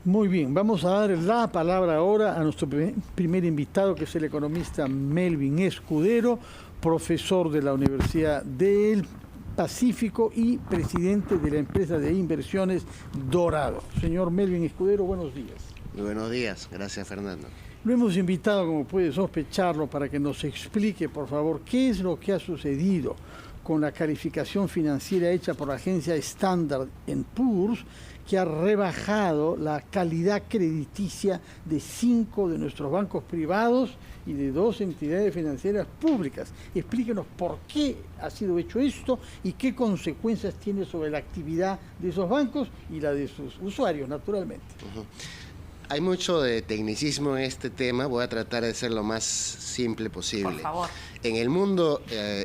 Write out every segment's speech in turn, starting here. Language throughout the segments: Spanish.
Muy bien, vamos a dar la palabra ahora a nuestro primer invitado, que es el economista Melvin Escudero, profesor de la Universidad del Pacífico y presidente de la empresa de inversiones Dorado. Señor Melvin Escudero, buenos días. Muy buenos días, gracias Fernando. Lo hemos invitado, como puede sospecharlo, para que nos explique, por favor, qué es lo que ha sucedido con la calificación financiera hecha por la agencia Standard & Poor's, que ha rebajado la calidad crediticia de 5 de nuestros bancos privados y de 2 entidades financieras públicas. Explíquenos por qué ha sido hecho esto y qué consecuencias tiene sobre la actividad de esos bancos y la de sus usuarios, naturalmente. Hay mucho de tecnicismo en este tema, voy a tratar de ser lo más simple posible. Por favor. En el mundo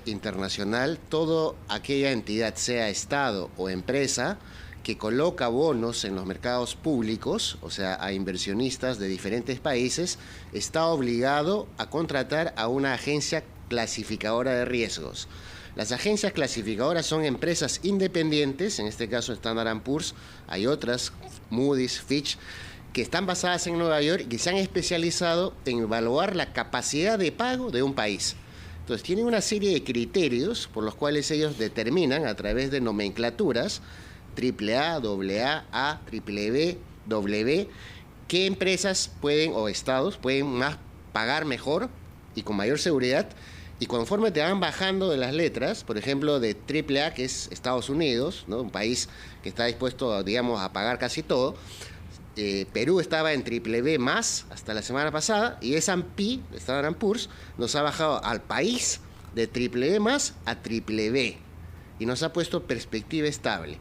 internacional, toda aquella entidad, sea Estado o empresa, que coloca bonos en los mercados públicos, o sea, a inversionistas de diferentes países, está obligado a contratar a una agencia clasificadora de riesgos. Las agencias clasificadoras son empresas independientes, en este caso Standard & Poor's, hay otras, Moody's, Fitch, que están basadas en Nueva York y que se han especializado en evaluar la capacidad de pago de un país. Entonces, tienen una serie de criterios por los cuales ellos determinan, a través de nomenclaturas, AAA, AA, A, BB, W, qué empresas pueden, o estados, pueden pagar mejor y con mayor seguridad, y conforme te van bajando de las letras, por ejemplo, de AAA, que es Estados Unidos, ¿no? Un país que está dispuesto, digamos, a pagar casi todo. Perú estaba en BBB más hasta la semana pasada, y S&P, Standard & Poor's, nos ha bajado al país de BBB más a BBB, y nos ha puesto perspectiva estable.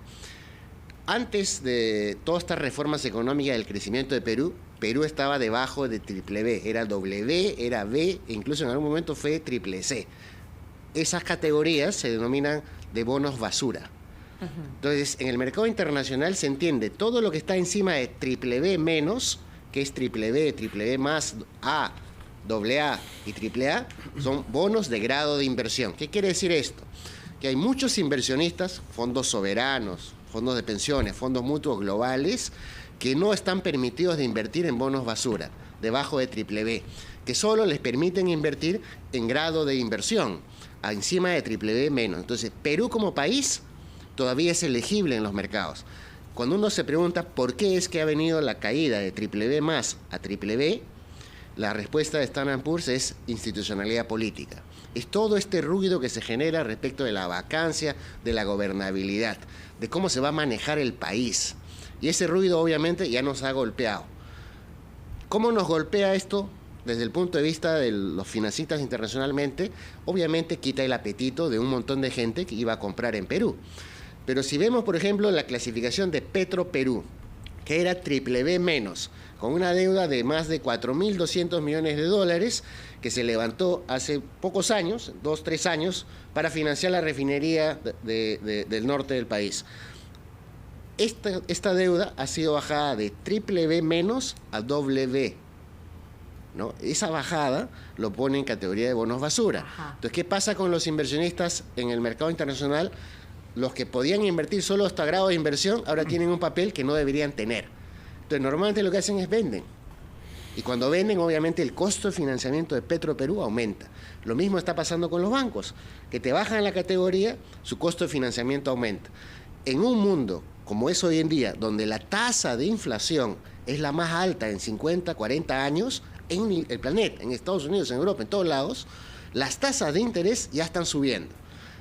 Antes de todas estas reformas económicas del crecimiento de Perú, Perú estaba debajo de BBB, era W, era B, e incluso en algún momento fue CCC. Esas categorías se denominan de bonos basura. Entonces, en el mercado internacional se entiende todo lo que está encima de BBB menos, que es BBB más, A, AA y AAA, son bonos de grado de inversión. ¿Qué quiere decir esto? Que hay muchos inversionistas, fondos soberanos, fondos de pensiones, fondos mutuos globales, que no están permitidos de invertir en bonos basura, debajo de BBB, que solo les permiten invertir en grado de inversión, encima de BBB menos. Entonces, Perú como país todavía es elegible en los mercados. Cuando uno se pregunta por qué es que ha venido la caída de BBB más a BBB, la respuesta de Standard & Poor's es institucionalidad política. Es todo este ruido que se genera respecto de la vacancia, de la gobernabilidad, de cómo se va a manejar el país. Y ese ruido obviamente ya nos ha golpeado. ¿Cómo nos golpea esto? Desde el punto de vista de los financistas internacionalmente, obviamente quita el apetito de un montón de gente que iba a comprar en Perú. Pero si vemos, por ejemplo, la clasificación de Petroperú, que era BBB menos, con una deuda de más de 4.200 millones de dólares, que se levantó hace pocos años, 2, 3 años, para financiar la refinería del norte del país. Esta deuda ha sido bajada de BBB menos a W, ¿no? Esa bajada lo pone en categoría de bonos basura. Entonces, ¿qué pasa con los inversionistas en el mercado internacional? Los que podían invertir solo hasta grado de inversión, ahora tienen un papel que no deberían tener. Entonces, normalmente lo que hacen es venden. Y cuando venden, obviamente, el costo de financiamiento de Petroperú aumenta. Lo mismo está pasando con los bancos, que te bajan la categoría, su costo de financiamiento aumenta. En un mundo como es hoy en día, donde la tasa de inflación es la más alta en 50, 40 años en el planeta, en Estados Unidos, en Europa, en todos lados, las tasas de interés ya están subiendo.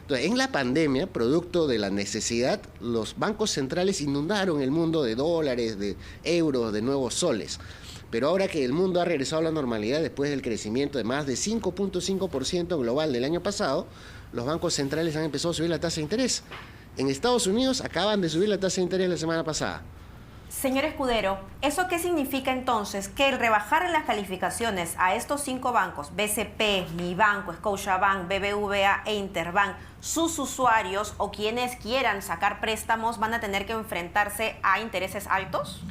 Entonces, en la pandemia, producto de la necesidad, los bancos centrales inundaron el mundo de dólares, de euros, de nuevos soles. Pero ahora que el mundo ha regresado a la normalidad después del crecimiento de más de 5.5% global del año pasado, los bancos centrales han empezado a subir la tasa de interés. En Estados Unidos acaban de subir la tasa de interés la semana pasada. Señor Escudero, ¿eso qué significa entonces? Que el rebajar las calificaciones a estos 5 bancos, BCP, Mibanco, Scotiabank, BBVA e Interbank, sus usuarios o quienes quieran sacar préstamos van a tener que enfrentarse a intereses altos?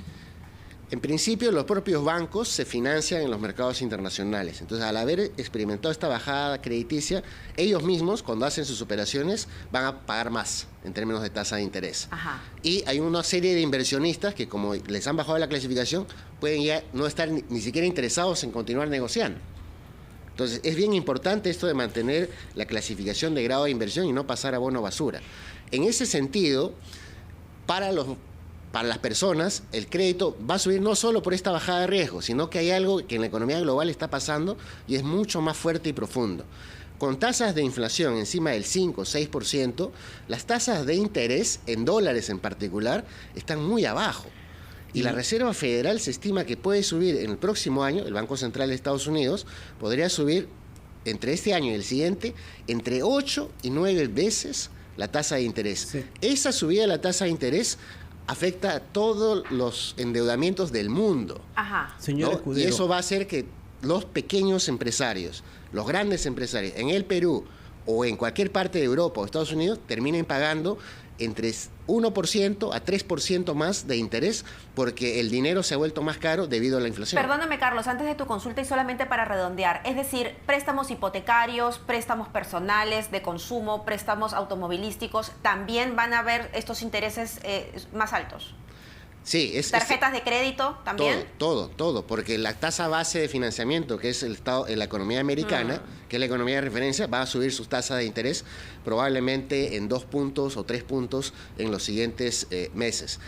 En principio, los propios bancos se financian en los mercados internacionales. Entonces, al haber experimentado esta bajada crediticia, ellos mismos, cuando hacen sus operaciones, van a pagar más en términos de tasa de interés. Ajá. Y hay una serie de inversionistas que, como les han bajado la clasificación, pueden ya no estar ni siquiera interesados en continuar negociando. Entonces, es bien importante esto de mantener la clasificación de grado de inversión y no pasar a bono basura. En ese sentido, para las personas, el crédito va a subir no solo por esta bajada de riesgo, sino que hay algo que en la economía global está pasando y es mucho más fuerte y profundo. Con tasas de inflación encima del 5 o 6%, las tasas de interés, en dólares en particular, están muy abajo. Y la Reserva Federal se estima que puede subir en el próximo año, el Banco Central de Estados Unidos, podría subir entre este año y el siguiente entre 8 y 9 veces la tasa de interés. Sí. Esa subida de la tasa de interés afecta a todos los endeudamientos del mundo. Ajá. Señor Escudero. Y eso va a hacer que los pequeños empresarios, los grandes empresarios en el Perú o en cualquier parte de Europa o Estados Unidos terminen pagando entre 1% a 3% más de interés porque el dinero se ha vuelto más caro debido a la inflación. Perdóname, Carlos, antes de tu consulta y solamente para redondear, es decir, préstamos hipotecarios, préstamos personales de consumo, préstamos automovilísticos, ¿también van a haber estos intereses más altos? Sí, ¿Tarjetas de crédito también? Todo, porque la tasa base de financiamiento, que es la economía americana, que es la economía de referencia, va a subir sus tasas de interés probablemente en 2 puntos o 3 puntos en los siguientes meses.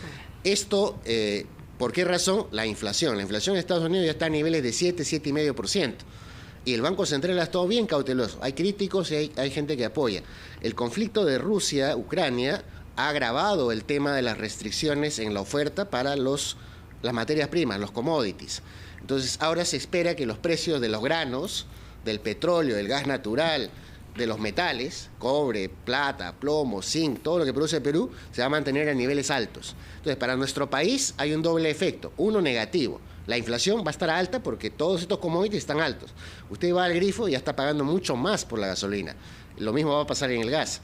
Esto, ¿por qué razón? La inflación. La inflación en Estados Unidos ya está a niveles de 7,5%. Y el Banco Central ha estado bien cauteloso. Hay críticos y hay gente que apoya. El conflicto de Rusia-Ucrania ha agravado el tema de las restricciones en la oferta para las materias primas, los commodities. Entonces, ahora se espera que los precios de los granos, del petróleo, del gas natural, de los metales, cobre, plata, plomo, zinc, todo lo que produce Perú, se va a mantener a niveles altos. Entonces, para nuestro país hay un doble efecto, uno negativo. La inflación va a estar alta porque todos estos commodities están altos. Usted va al grifo y ya está pagando mucho más por la gasolina. Lo mismo va a pasar en el gas.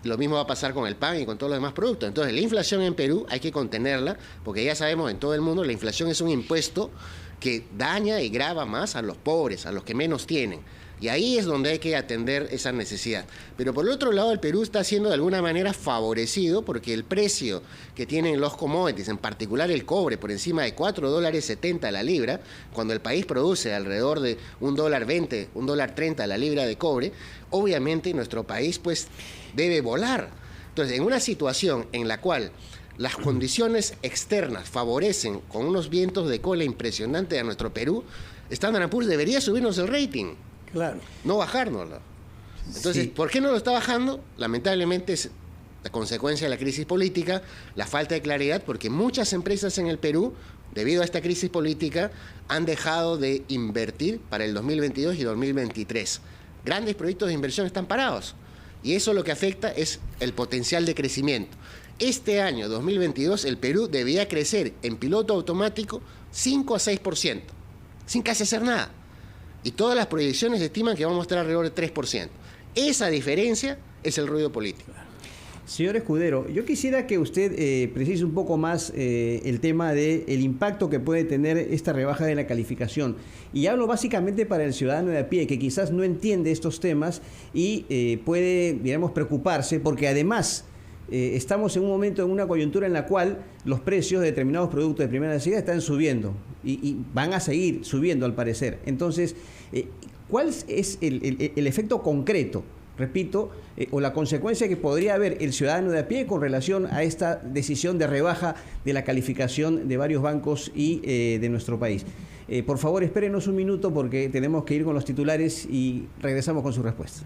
Lo mismo va a pasar con el pan y con todos los demás productos. Entonces, la inflación en Perú hay que contenerla, porque ya sabemos en todo el mundo la inflación es un impuesto que daña y grava más a los pobres, a los que menos tienen. Y ahí es donde hay que atender esa necesidad. Pero por el otro lado, el Perú está siendo de alguna manera favorecido porque el precio que tienen los commodities, en particular el cobre, por encima de $4.70 la libra, cuando el país produce alrededor de $1.20, $1.30 la libra de cobre, obviamente nuestro país pues debe volar. Entonces, en una situación en la cual las condiciones externas favorecen con unos vientos de cola impresionantes a nuestro Perú, Standard & Poor's debería subirnos el rating. Claro. No bajárnoslo. Entonces, sí. ¿Por qué no lo está bajando? Lamentablemente es la consecuencia de la crisis política, la falta de claridad, porque muchas empresas en el Perú, debido a esta crisis política, han dejado de invertir para el 2022 y 2023. Grandes proyectos de inversión están parados. Y eso lo que afecta es el potencial de crecimiento. Este año, 2022, el Perú debía crecer en piloto automático 5 a 6%, sin casi hacer nada. Y todas las proyecciones estiman que vamos a estar alrededor de 3%. Esa diferencia es el ruido político. Señor Escudero, yo quisiera que usted precise un poco más el tema del impacto que puede tener esta rebaja de la calificación. Y hablo básicamente para el ciudadano de a pie, que quizás no entiende estos temas y puede, digamos, preocuparse, porque además estamos en un momento, en una coyuntura en la cual los precios de determinados productos de primera necesidad están subiendo y van a seguir subiendo al parecer. Entonces, ¿cuál es el efecto concreto, repito, o la consecuencia que podría haber el ciudadano de a pie con relación a esta decisión de rebaja de la calificación de varios bancos y de nuestro país? Por favor, espérenos un minuto porque tenemos que ir con los titulares y regresamos con su respuesta.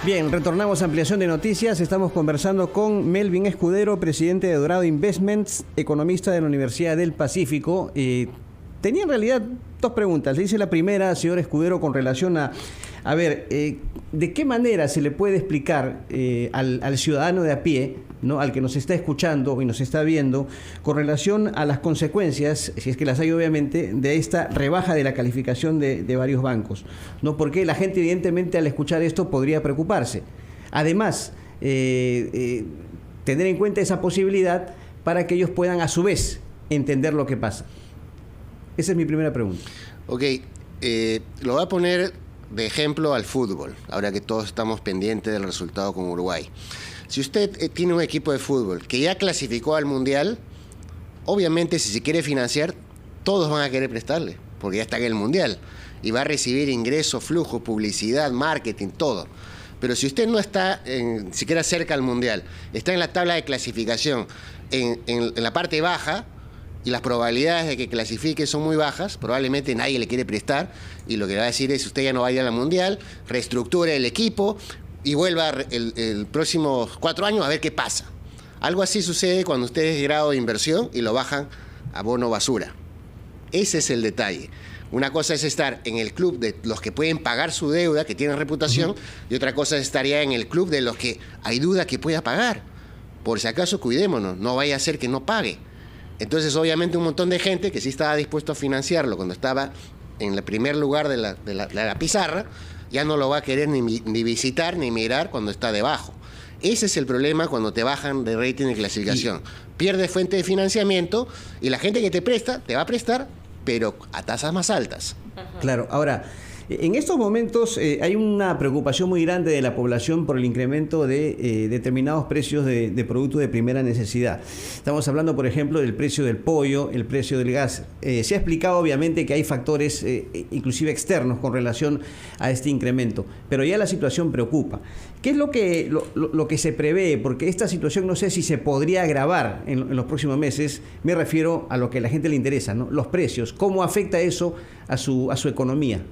Bien, retornamos a ampliación de noticias. Estamos conversando con Melvin Escudero, presidente de Dorado Investments, economista de la Universidad del Pacífico. Tenía en realidad dos preguntas. Le hice la primera, señor Escudero, con relación a ver, ¿de qué manera se le puede explicar al ciudadano de a pie, ¿no?, al que nos está escuchando y nos está viendo, con relación a las consecuencias, si es que las hay obviamente, de esta rebaja de la calificación de varios bancos, ¿no? Porque la gente evidentemente al escuchar esto podría preocuparse. Además, tener en cuenta esa posibilidad para que ellos puedan a su vez entender lo que pasa? Esa es mi primera pregunta. Ok, lo voy a poner de ejemplo al fútbol, ahora que todos estamos pendientes del resultado con Uruguay. Si usted tiene un equipo de fútbol que ya clasificó al Mundial, obviamente si se quiere financiar, todos van a querer prestarle, porque ya está en el Mundial, y va a recibir ingresos, flujo, publicidad, marketing, todo. Pero si usted no está siquiera cerca al Mundial, está en la tabla de clasificación, en la parte baja, y las probabilidades de que clasifique son muy bajas, probablemente nadie le quiere prestar, y lo que le va a decir es, usted ya no va a ir al Mundial, reestructure el equipo, y vuelva el próximo 4 años a ver qué pasa. Algo así sucede cuando usted es grado de inversión y lo bajan a bono basura. Ese es el detalle. Una cosa es estar en el club de los que pueden pagar su deuda, que tienen reputación, y otra cosa es estar ya en el club de los que hay duda que pueda pagar. Por si acaso, cuidémonos, no vaya a ser que no pague. Entonces, obviamente, un montón de gente que sí estaba dispuesto a financiarlo cuando estaba en el primer lugar de la pizarra, ya no lo va a querer ni visitar ni mirar cuando está debajo. Ese es el problema cuando te bajan de rating y clasificación. Pierdes fuente de financiamiento y la gente que te presta, te va a prestar, pero a tasas más altas. Claro, ahora, en estos momentos hay una preocupación muy grande de la población por el incremento de determinados precios de productos de primera necesidad. Estamos hablando, por ejemplo, del precio del pollo, el precio del gas. Se ha explicado, obviamente, que hay factores inclusive externos con relación a este incremento, pero ya la situación preocupa. ¿Qué es lo que se prevé? Porque esta situación no sé si se podría agravar en los próximos meses. Me refiero a lo que a la gente le interesa, ¿no? Los precios. ¿Cómo afecta eso a su economía?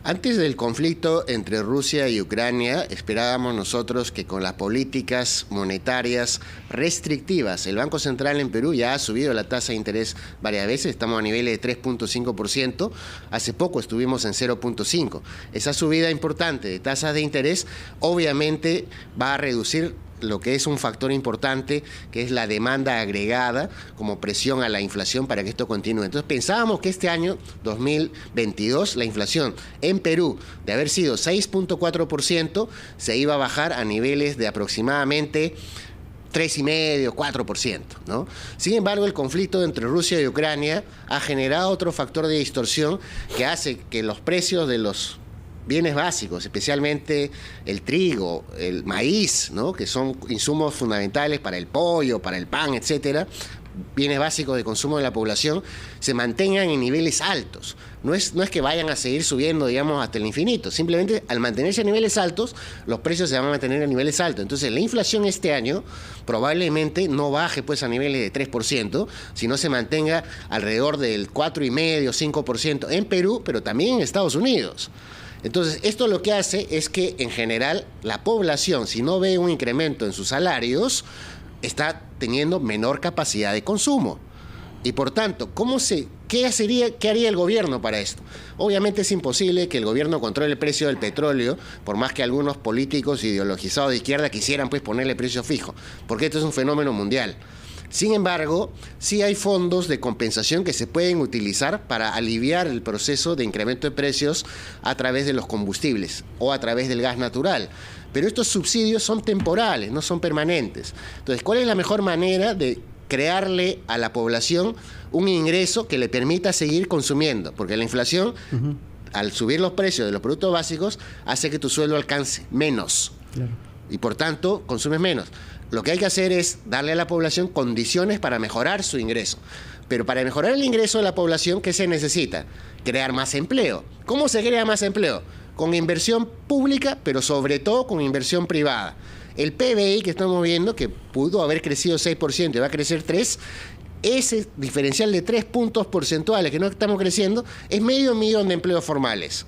Antes del conflicto entre Rusia y Ucrania, esperábamos nosotros que con las políticas monetarias restrictivas, el Banco Central en Perú ya ha subido la tasa de interés varias veces, estamos a niveles de 3.5%, hace poco estuvimos en 0.5%. Esa subida importante de tasas de interés obviamente va a reducir lo que es un factor importante, que es la demanda agregada como presión a la inflación para que esto continúe. Entonces pensábamos que este año, 2022, la inflación en Perú, de haber sido 6.4%, se iba a bajar a niveles de aproximadamente 3,5%, 4%, ¿no? Sin embargo, el conflicto entre Rusia y Ucrania ha generado otro factor de distorsión que hace que los precios de los bienes básicos, especialmente el trigo, el maíz, ¿no?, que son insumos fundamentales para el pollo, para el pan, etcétera, bienes básicos de consumo de la población, se mantengan en niveles altos. No es que vayan a seguir subiendo, digamos, hasta el infinito. Simplemente, al mantenerse a niveles altos, los precios se van a mantener a niveles altos. Entonces, la inflación este año probablemente no baje pues a niveles de 3%, sino se mantenga alrededor del 4,5%, 5% en Perú, pero también en Estados Unidos. Entonces, esto lo que hace es que, en general, la población, si no ve un incremento en sus salarios, está teniendo menor capacidad de consumo. Y, por tanto, ¿qué haría el gobierno para esto? Obviamente es imposible que el gobierno controle el precio del petróleo, por más que algunos políticos ideologizados de izquierda quisieran pues ponerle precio fijo, porque esto es un fenómeno mundial. Sin embargo, sí hay fondos de compensación que se pueden utilizar para aliviar el proceso de incremento de precios a través de los combustibles o a través del gas natural. Pero estos subsidios son temporales, no son permanentes. Entonces, ¿cuál es la mejor manera de crearle a la población un ingreso que le permita seguir consumiendo? Porque la inflación, al subir los precios de los productos básicos, hace que tu sueldo alcance menos. Claro. Y por tanto, consumes menos. Lo que hay que hacer es darle a la población condiciones para mejorar su ingreso. Pero para mejorar el ingreso de la población, ¿qué se necesita? Crear más empleo. ¿Cómo se crea más empleo? Con inversión pública, pero sobre todo con inversión privada. El PBI que estamos viendo, que pudo haber crecido 6% y va a crecer 3%, ese diferencial de 3 puntos porcentuales que no estamos creciendo, es 500,000 de empleos formales.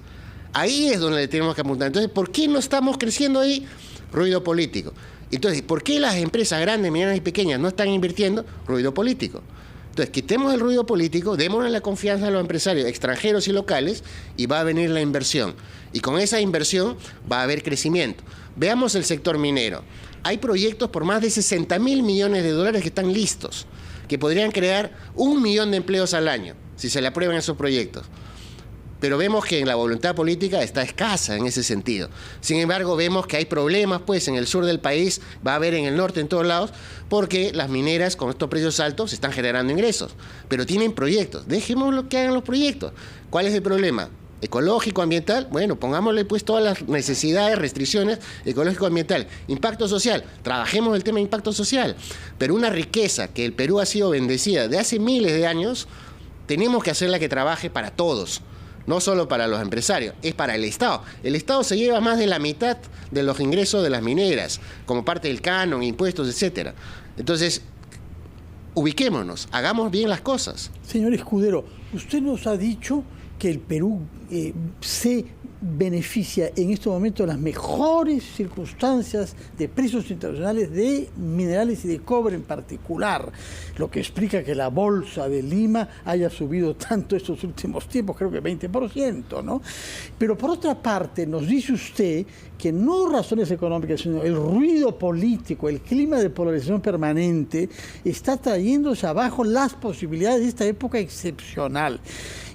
Ahí es donde le tenemos que apuntar. Entonces, ¿por qué no estamos creciendo ahí? Ruido político. Entonces, ¿por qué las empresas grandes, medianas y pequeñas no están invirtiendo? Ruido político. Entonces, quitemos el ruido político, démosle la confianza a los empresarios extranjeros y locales y va a venir la inversión. Y con esa inversión va a haber crecimiento. Veamos el sector minero. Hay proyectos por más de 60,000 millones de dólares que están listos, que podrían crear 1 millón de empleos al año, si se le aprueban esos proyectos. pero vemos que en la voluntad política está escasa en ese sentido. Sin embargo, vemos que hay problemas, pues, en el sur del país, va a haber en el norte, en todos lados, porque las mineras con estos precios altos están generando ingresos, pero tienen proyectos. Dejemos lo que hagan los proyectos. ¿Cuál es el problema? Ecológico, ambiental, bueno, pongámosle pues todas las necesidades, restricciones ecológico-ambiental. Impacto social, trabajemos el tema de impacto social, pero una riqueza que el Perú ha sido bendecida de hace miles de años, tenemos que hacerla que trabaje para todos. No solo para los empresarios, es para el Estado. El Estado se lleva más de la mitad de los ingresos de las mineras, como parte del canon, impuestos, etcétera. Entonces, ubiquémonos, hagamos bien las cosas. Señor Escudero, usted nos ha dicho que el Perú se beneficia en estos momentos de las mejores circunstancias de precios internacionales de minerales y de cobre en particular, lo que explica que la bolsa de Lima haya subido tanto estos últimos tiempos, creo que 20%, ¿no? Pero por otra parte, nos dice usted que no razones económicas, sino el ruido político, el clima de polarización permanente, está trayéndose abajo las posibilidades de esta época excepcional.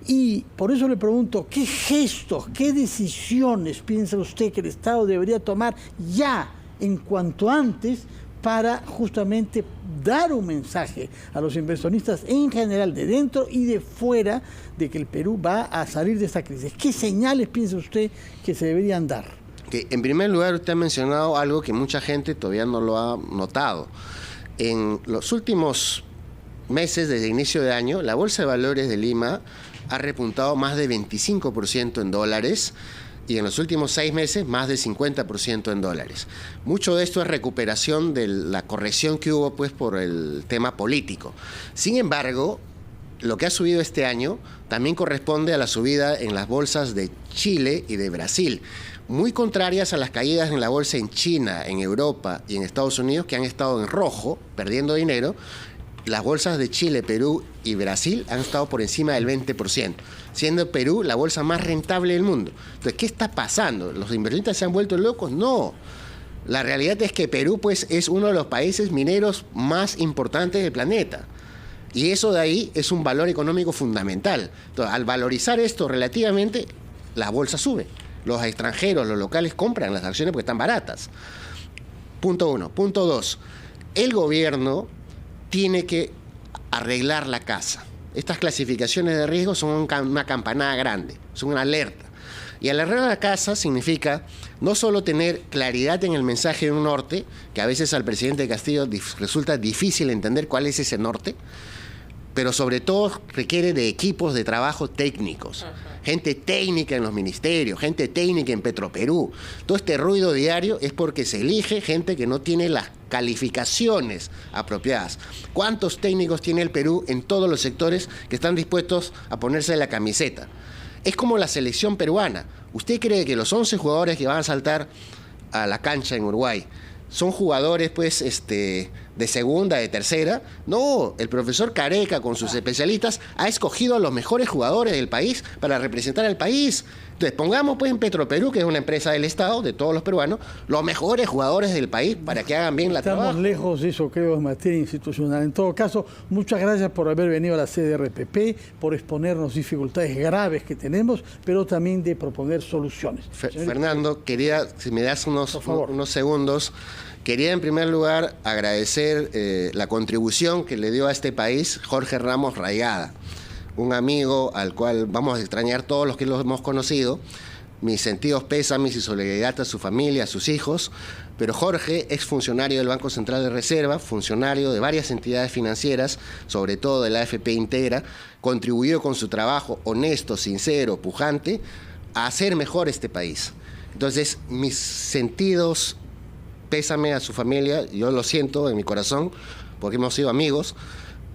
Y por eso le pregunto, ¿qué gestos, qué decisiones piensa usted que el Estado debería tomar ya, en cuanto antes, para justamente dar un mensaje a los inversionistas en general, de dentro y de fuera, de que el Perú va a salir de esta crisis? ¿Qué señales piensa usted que se deberían dar? Que en primer lugar, usted ha mencionado algo que mucha gente todavía no lo ha notado. En los últimos meses, desde inicio de año, la Bolsa de Valores de Lima ha repuntado más de 25% en dólares y en los últimos 6 meses más de 50% en dólares. Mucho de esto es recuperación de la corrección que hubo pues por el tema político. Sin embargo, lo que ha subido este año también corresponde a la subida en las bolsas de Chile y de Brasil, muy contrarias a las caídas en la bolsa en China, en Europa y en Estados Unidos, que han estado en rojo, perdiendo dinero. Las bolsas de Chile, Perú y Brasil han estado por encima del 20%, siendo Perú la bolsa más rentable del mundo. Entonces, ¿qué está pasando? ¿Los inversionistas se han vuelto locos? No. La realidad es que Perú pues, es uno de los países mineros más importantes del planeta. Y eso de ahí es un valor económico fundamental. Entonces, al valorizar esto relativamente, la bolsa sube. Los extranjeros, los locales compran las acciones porque están baratas. Punto 1. Punto 2. El gobierno tiene que arreglar la casa. Estas clasificaciones de riesgo son una campanada grande, son una alerta. Y al arreglar la casa significa no solo tener claridad en el mensaje de un norte, que a veces al presidente Castillo resulta difícil entender cuál es ese norte, pero sobre todo requiere de equipos de trabajo técnicos, gente técnica en los ministerios, gente técnica en Petroperú. Todo este ruido diario es porque se elige gente que no tiene las calificaciones apropiadas. ¿Cuántos técnicos tiene el Perú en todos los sectores que están dispuestos a ponerse la camiseta? Es como la selección peruana. ¿Usted cree que los 11 jugadores que van a saltar a la cancha en Uruguay son jugadores pues de segunda, de tercera? No, el profesor Careca con sus especialistas ha escogido a los mejores jugadores del país para representar al país. Entonces pongamos pues en Petroperú, que es una empresa del Estado, de todos los peruanos, los mejores jugadores del país para que hagan bien la trabajo. Estamos lejos de eso, creo, en materia institucional. En todo caso, muchas gracias por haber venido a la CDRPP, por exponernos dificultades graves que tenemos, pero también de proponer soluciones. Fernando, quería, si me das unos segundos, quería en primer lugar agradecer la contribución que le dio a este país Jorge Ramos Raigada, un amigo al cual vamos a extrañar todos los que lo hemos conocido. Mis sentidos pésames y solidaridad a su familia, a sus hijos, pero Jorge es funcionario del Banco Central de Reserva, funcionario de varias entidades financieras, sobre todo de la AFP Integra, contribuyó con su trabajo honesto, sincero, pujante, a hacer mejor este país. Entonces, mis sentidos, pésame a su familia, yo lo siento en mi corazón, porque hemos sido amigos,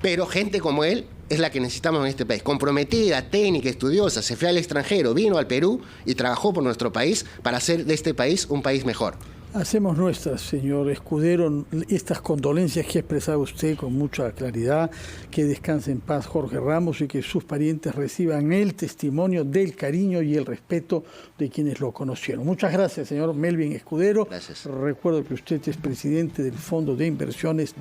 pero gente como él es la que necesitamos en este país, comprometida, técnica, estudiosa, se fue al extranjero, vino al Perú y trabajó por nuestro país para hacer de este país un país mejor. Hacemos nuestras, señor Escudero, estas condolencias que ha expresado usted con mucha claridad, que descanse en paz Jorge Ramos y que sus parientes reciban el testimonio del cariño y el respeto de quienes lo conocieron. Muchas gracias, señor Melvin Escudero. Gracias. Recuerdo que usted es presidente del Fondo de Inversiones